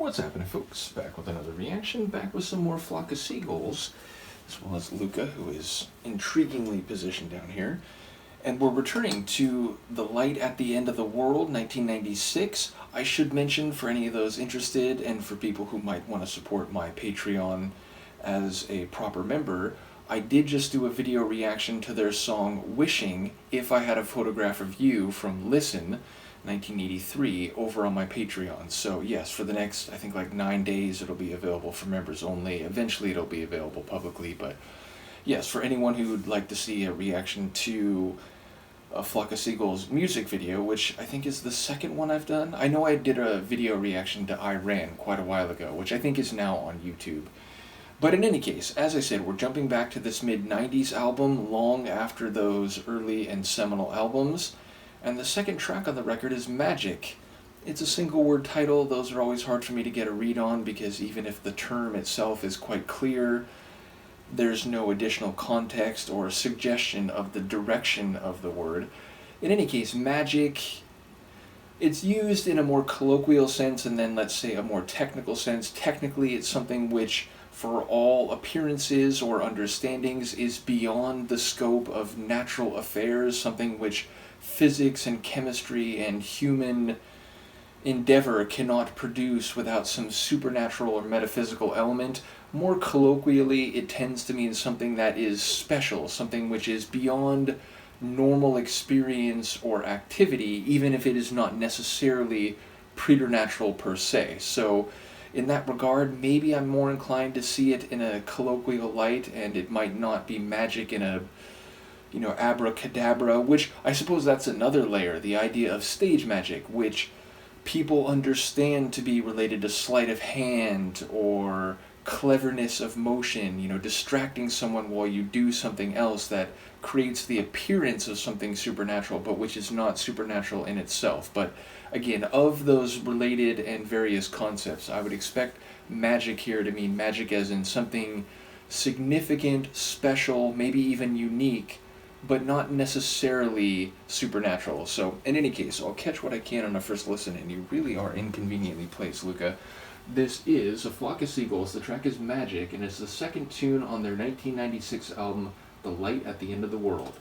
What's happening, folks? Back with another reaction, back with some more Flock of Seagulls, as well as Luca, who is intriguingly positioned down here. And we're returning to The Light at the End of the World, 1996. I should mention, for any of those interested, and for people who might want to support my Patreon as a proper member, I did just do a video reaction to their song Wishing, If I Had a Photograph of You, from Listen, 1983, over on my Patreon. So yes, for the next, I think, like 9 days, it'll be available for members only. Eventually it'll be available publicly, but yes, for anyone who would like to see a reaction to A Flock of Seagulls music video, which I think is the second one I've done. I know I did a video reaction to I Ran quite a while ago, which I think is now on YouTube. But in any case, as I said, we're jumping back to this mid-90s album, long after those early and seminal albums. And the second track on the record is Magic. It's a single-word title. Those are always hard for me to get a read on, because even if the term itself is quite clear, there's no additional context or suggestion of the direction of the word. In any case, magic, it's used in a more colloquial sense and then, let's say, a more technical sense. Technically, it's something which, for all appearances or understandings, is beyond the scope of natural affairs, something which physics and chemistry and human endeavor cannot produce without some supernatural or metaphysical element. More colloquially, it tends to mean something that is special, something which is beyond normal experience or activity, even if it is not necessarily preternatural per se. So in that regard, maybe I'm more inclined to see it in a colloquial light, and it might not be magic in a, abracadabra, which I suppose that's another layer, the idea of stage magic, which people understand to be related to sleight of hand or cleverness of motion, distracting someone while you do something else that creates the appearance of something supernatural, but which is not supernatural in itself. But again, of those related and various concepts, I would expect magic here to mean magic as in something significant, special, maybe even unique, but not necessarily supernatural. So in any case, I'll catch what I can on a first listen, and you really are inconveniently placed, Luca. This is A Flock of Seagulls. The track is Magic, and it's the second tune on their 1996 album, The Light at the End of the World.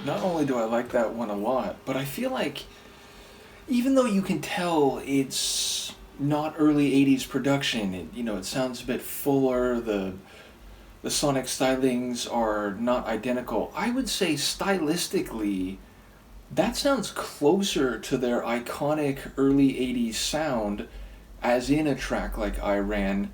Not only do I like that one a lot, but I feel like even though you can tell it's not early 80s production, it sounds a bit fuller, the sonic stylings are not identical. I would say stylistically, that sounds closer to their iconic early 80s sound, as in a track like I Ran,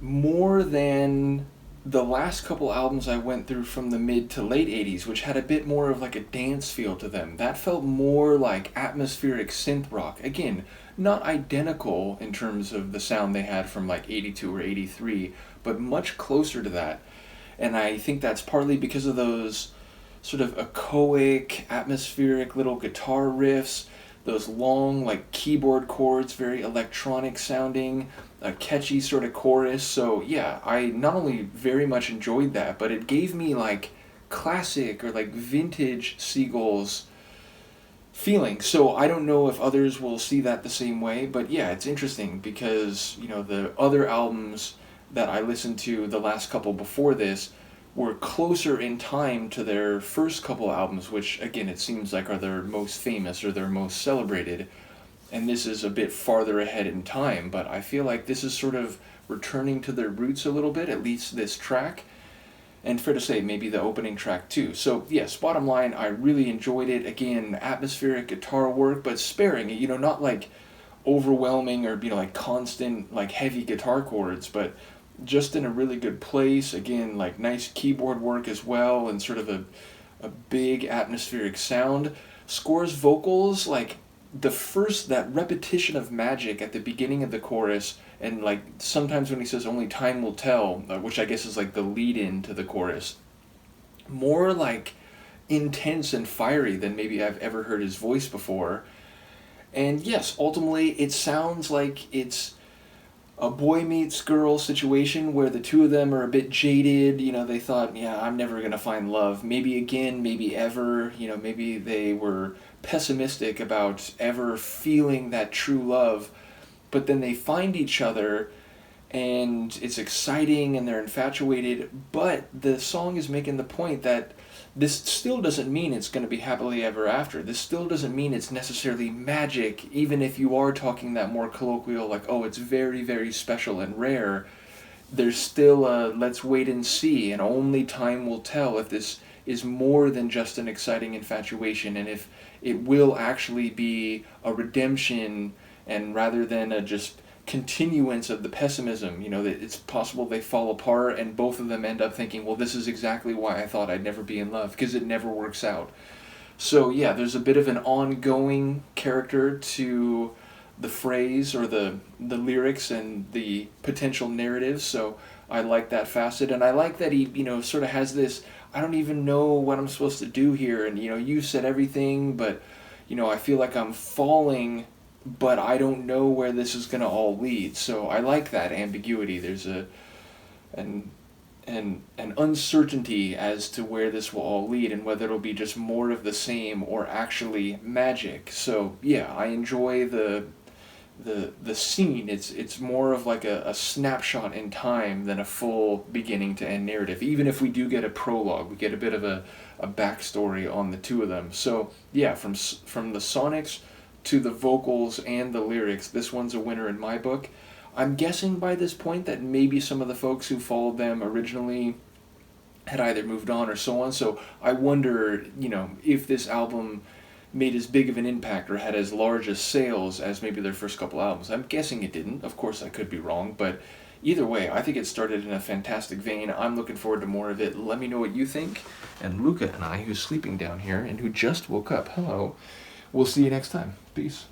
more than the last couple albums I went through from the mid to late 80s, which had a bit more of like a dance feel to them. That felt more like atmospheric synth rock. Again, not identical in terms of the sound they had from like 82 or 83, but much closer to that. And I think that's partly because of those sort of echoic, atmospheric little guitar riffs, those long like keyboard chords, very electronic sounding, a catchy sort of chorus. So yeah, I not only very much enjoyed that, but it gave me like classic or like vintage Seagulls feeling. So I don't know if others will see that the same way, but yeah, it's interesting because, the other albums that I listened to, the last couple before this, were closer in time to their first couple albums, which again it seems like are their most famous or their most celebrated, and this is a bit farther ahead in time, but I feel like this is sort of returning to their roots a little bit, at least this track, and fair to say maybe the opening track too. So yes, bottom line, I really enjoyed it. Again, atmospheric guitar work, but sparing it, not like overwhelming or like constant like heavy guitar chords, but just in a really good place. Again, like nice keyboard work as well, and sort of a big atmospheric sound. Scores vocals, like that repetition of magic at the beginning of the chorus, and like sometimes when he says only time will tell, which I guess is like the lead in to the chorus, more like intense and fiery than maybe I've ever heard his voice before. And yes, ultimately it sounds like it's a boy meets girl situation where the two of them are a bit jaded. They thought, yeah, I'm never going to find love. Maybe again, maybe ever. Maybe they were pessimistic about ever feeling that true love. But then they find each other and it's exciting and they're infatuated. But the song is making the point that this still doesn't mean it's going to be happily ever after. This still doesn't mean it's necessarily magic, even if you are talking that more colloquial, like, oh, it's very, very special and rare. There's still a let's wait and see, and only time will tell if this is more than just an exciting infatuation, and if it will actually be a redemption, and rather than a just continuance of the pessimism, you know, that it's possible they fall apart and both of them end up thinking, well, this is exactly why I thought I'd never be in love, because it never works out. So yeah, there's a bit of an ongoing character to the phrase or the lyrics and the potential narrative. So I like that facet, and I like that he, you know, sort of has this, I don't even know what I'm supposed to do here, and you know, you said everything, but you know, I feel like I'm falling, but I don't know where this is going to all lead. So I like that ambiguity. There's an an uncertainty as to where this will all lead and whether it'll be just more of the same or actually magic. So yeah, I enjoy the scene. It's more of like a snapshot in time than a full beginning to end narrative. Even if we do get a prologue, we get a bit of a backstory on the two of them. So yeah, from the sonics to the vocals and the lyrics, this one's a winner in my book. I'm guessing by this point that maybe some of the folks who followed them originally had either moved on or so on. So I wonder, you know, if this album made as big of an impact or had as large as sales as maybe their first couple albums. I'm guessing it didn't. Of course, I could be wrong, but either way, I think it started in a fantastic vein. I'm looking forward to more of it. Let me know what you think. And Luca and I, who's sleeping down here and who just woke up, hello, we'll see you next time. Peace.